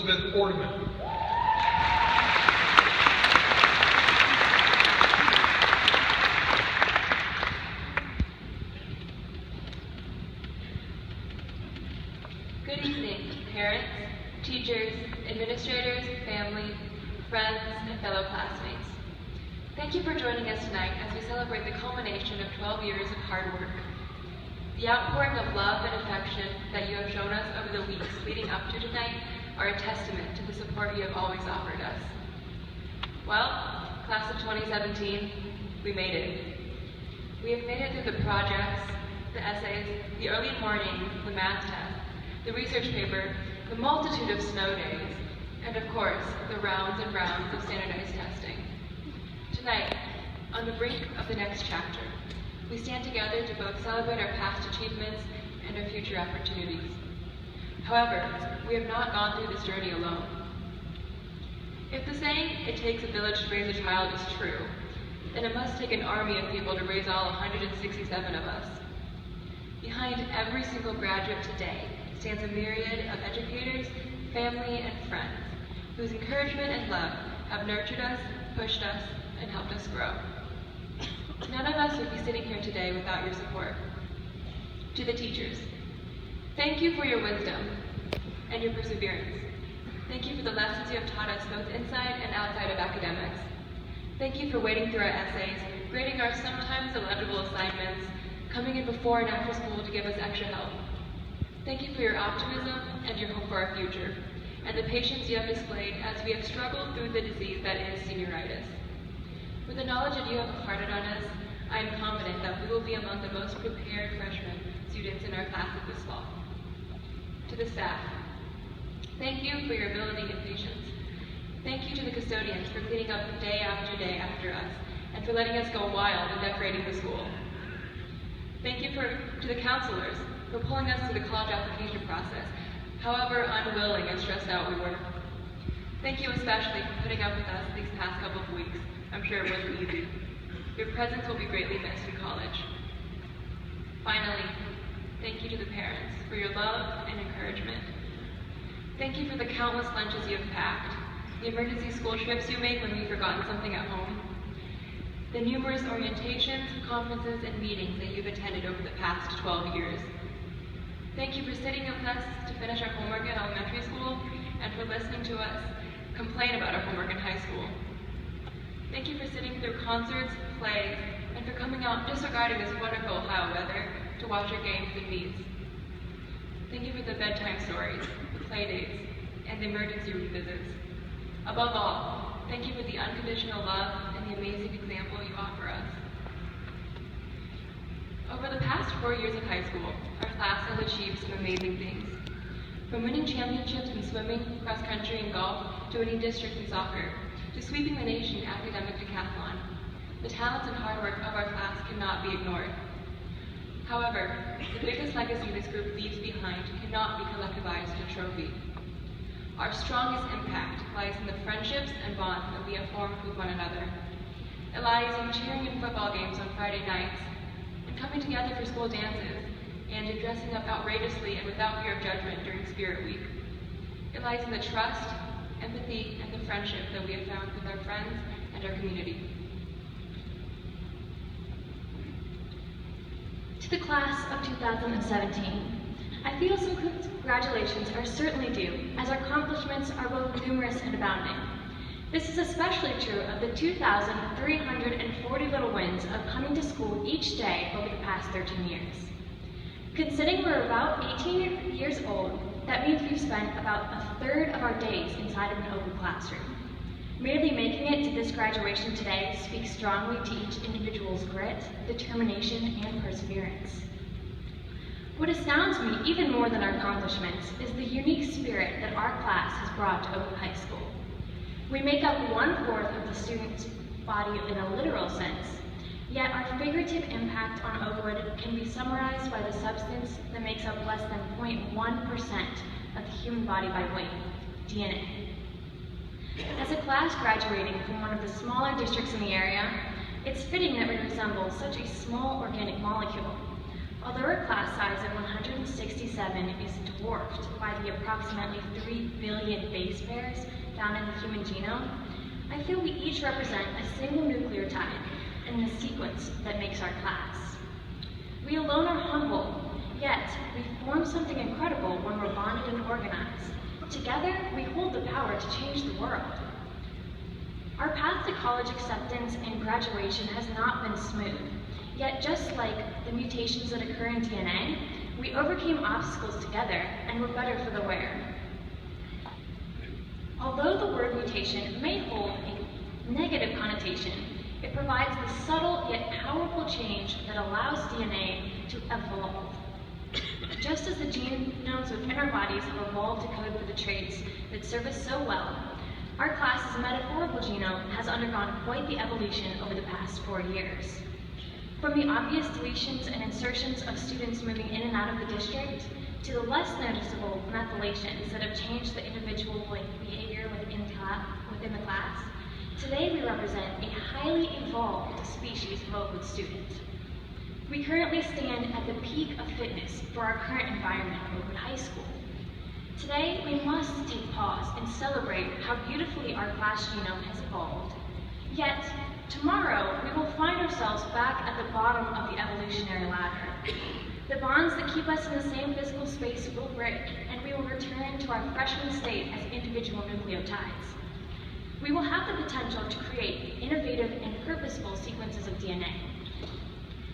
Elizabeth Ordeman. Good evening, parents, teachers, administrators, family, friends, and fellow classmates. Thank you for joining us tonight as we celebrate the culmination of 12 years of hard work. The outpouring of love and affection that you have shown us over the weeks leading up to tonight are a testament to the support you have always offered us. Well, class of 2017, we made it. We have made it through the projects, the essays, the early mornings, the math test, the research paper, the multitude of snow days, and of course, the rounds and rounds of standardized testing. Tonight, on the brink of the next chapter, we stand together to both celebrate our past achievements and our future opportunities. However, we have not gone through this journey alone. If the saying, "it takes a village to raise a child," is true, then it must take an army of people to raise all 167 of us. Behind every single graduate today stands a myriad of educators, family, and friends whose encouragement and love have nurtured us, pushed us, and helped us grow. None of us would be sitting here today without your support. To the teachers, thank you for your wisdom and your perseverance. Thank you for the lessons you have taught us both inside and outside of academics. Thank you for wading through our essays, grading our sometimes illegible assignments, coming in before and after school to give us extra help. Thank you for your optimism and your hope for our future, and the patience you have displayed as we have struggled through the disease that is senioritis. With the knowledge that you have imparted on us, I am confident that we will be among the most prepared freshman students in our classes this fall. To the staff, thank you for your ability and patience. Thank you to the custodians for cleaning up day after us, and for letting us go wild and decorating the school. Thank you to the counselors for pulling us through the college application process, however unwilling and stressed out we were. Thank you especially for putting up with us these past couple of weeks. I'm sure it wasn't easy. Your presence will be greatly missed in college. Finally, thank you to the parents for your love and encouragement. Thank you for the countless lunches you have packed, the emergency school trips you make when we've forgotten something at home, the numerous orientations, conferences, and meetings that you've attended over the past 12 years. Thank you for sitting with us to finish our homework in elementary school and for listening to us complain about our homework in high school. Thank you for sitting through concerts, plays, and for coming out disregarding this wonderful Ohio weather to watch our games and meets. Thank you for the bedtime stories, the play dates, and the emergency room visits. Above all, thank you for the unconditional love and the amazing example you offer us. Over the past 4 years of high school, our class has achieved some amazing things. From winning championships in swimming, cross country, and golf, to winning districts in soccer, to sweeping the nation in academic decathlon, the talents and hard work of our class cannot be ignored. However, the biggest legacy this group leaves behind cannot be collectivized in a trophy. Our strongest impact lies in the friendships and bonds that we have formed with one another. It lies in cheering in football games on Friday nights, and coming together for school dances, and in dressing up outrageously and without fear of judgment during Spirit Week. It lies in the trust, empathy, and the friendship that we have found with our friends and our community. To the class of 2017, I feel some congratulations are certainly due, as our accomplishments are both numerous and abounding. This is especially true of the 2,340 little wins of coming to school each day over the past 13 years. Considering we're about 18 years old, that means we've spent about a third of our days inside of an open classroom. Merely making it to this graduation today speaks strongly to each individual's grit, determination, and perseverance. What astounds me even more than our accomplishments is the unique spirit that our class has brought to Oakwood High School. We make up 1/4 of the student's body in a literal sense, yet our figurative impact on Oakwood can be summarized by the substance that makes up less than 0.1% of the human body by weight, DNA. As a class graduating from one of the smaller districts in the area, it's fitting that we resemble such a small organic molecule. Although our class size of 167 is dwarfed by the approximately 3 billion base pairs found in the human genome, I feel we each represent a single nucleotide in the sequence that makes our class. We alone are humble, yet we form something incredible when we're bonded and organized. Together, we hold the power to change the world. Our path to college acceptance and graduation has not been smooth. Yet just like the mutations that occur in DNA, we overcame obstacles together and were better for the wear. Although the word mutation may hold a negative connotation, it provides the subtle yet powerful change that allows DNA to evolve. Just as the genomes within our bodies have evolved to code for the traits that serve us so well, our class's metaphorical genome has undergone quite the evolution over the past 4 years. From the obvious deletions and insertions of students moving in and out of the district, to the less noticeable methylations that have changed the individual behavior within the class, today we represent a highly evolved species of Oakwood student. We currently stand at the peak of fitness for our current environment at Oakwood High School. Today, we must take pause and celebrate how beautifully our class genome has evolved. Yet, tomorrow, we will find ourselves back at the bottom of the evolutionary ladder. The bonds that keep us in the same physical space will break, and we will return to our freshman state as individual nucleotides. We will have the potential to create innovative and purposeful sequences of DNA.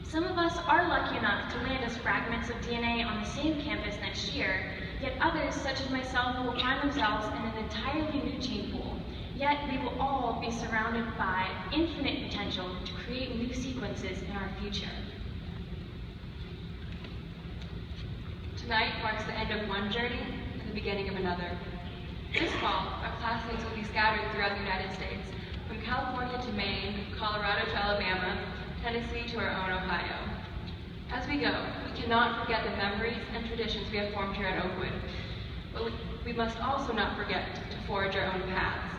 Some of us are lucky enough to land as fragments of DNA on the same campus next year, yet others, such as myself, will find themselves in an entirely new gene pool. Yet we will all be surrounded by infinite potential to create new sequences in our future. Tonight marks the end of one journey and the beginning of another. This fall, our classmates will be scattered throughout the United States, from California to Maine, Colorado to Alabama, Tennessee to our own Ohio. As we go, we cannot forget the memories and traditions we have formed here at Oakwood, but we must also not forget to forge our own paths.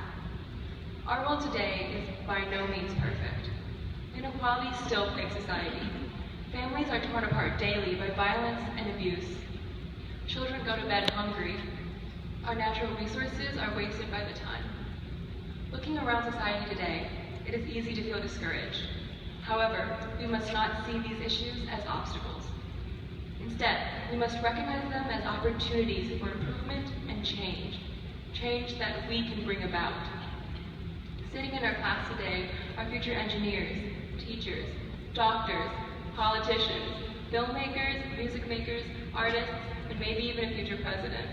Our world today is by no means perfect. Inequality still plagues society. Families are torn apart daily by violence and abuse. Children go to bed hungry. Our natural resources are wasted by the ton. Looking around society today, it is easy to feel discouraged. However, we must not see these issues as obstacles. Instead, we must recognize them as opportunities for improvement and change that we can bring about. Sitting in our class today are future engineers, teachers, doctors, politicians, filmmakers, music makers, artists, and maybe even a future president.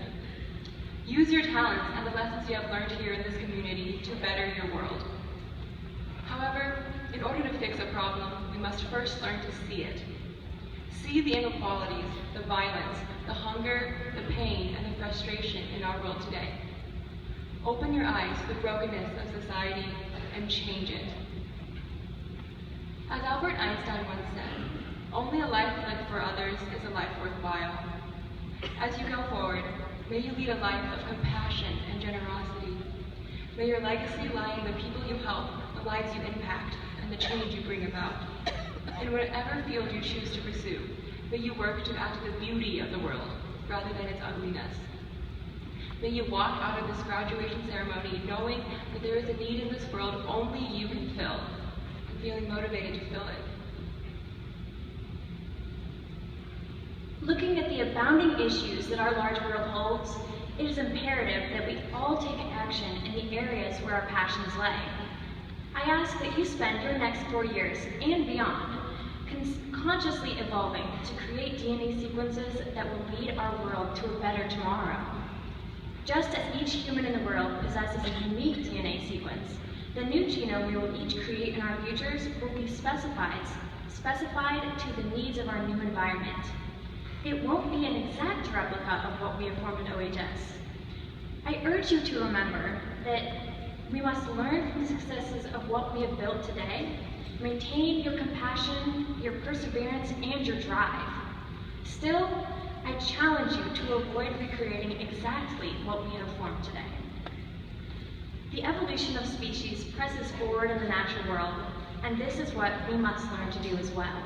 Use your talents and the lessons you have learned here in this community to better your world. However, in order to fix a problem, we must first learn to see it. See the inequalities, the violence, the hunger, the pain, and the frustration in our world today. Open your eyes to the brokenness of society and change it. As Albert Einstein once said, only a life lived for others is a life worthwhile. As you go forward, may you lead a life of compassion and generosity. May your legacy lie in the people you help, the lives you impact, and the change you bring about. In whatever field you choose to pursue, may you work to add to the beauty of the world rather than its ugliness. May you walk out of this graduation ceremony knowing that there is a need in this world only you can fill, and feeling motivated to fill it. Looking at the abounding issues that our large world holds, it is imperative that we all take action in the areas where our passions lay. I ask that you spend your next 4 years and beyond consciously evolving to create DNA sequences that will lead our world to a better tomorrow. Just as each human in the world possesses a unique DNA sequence, the new genome we will each create in our futures will be specified to the needs of our new environment. It won't be an exact replica of what we have formed in OHS. I urge you to remember that we must learn from the successes of what we have built today, maintain your compassion, your perseverance, and your drive. Still, I challenge you to avoid recreating exactly what we have formed today. The evolution of species presses forward in the natural world, and this is what we must learn to do as well.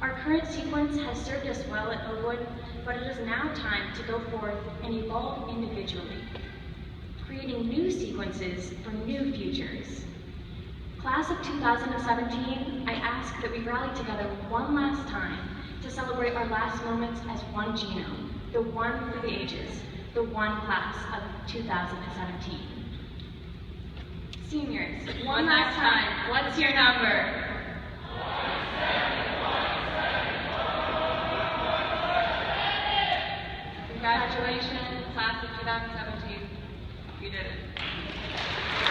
Our current sequence has served us well at Oakwood, but it is now time to go forth and evolve individually, creating new sequences for new futures. Class of 2017, I ask that we rally together one last time to celebrate our last moments as one genome, the one for the ages, the one class of 2017. Seniors, One last time, what's your number? Congratulations, class of 2017. You did it.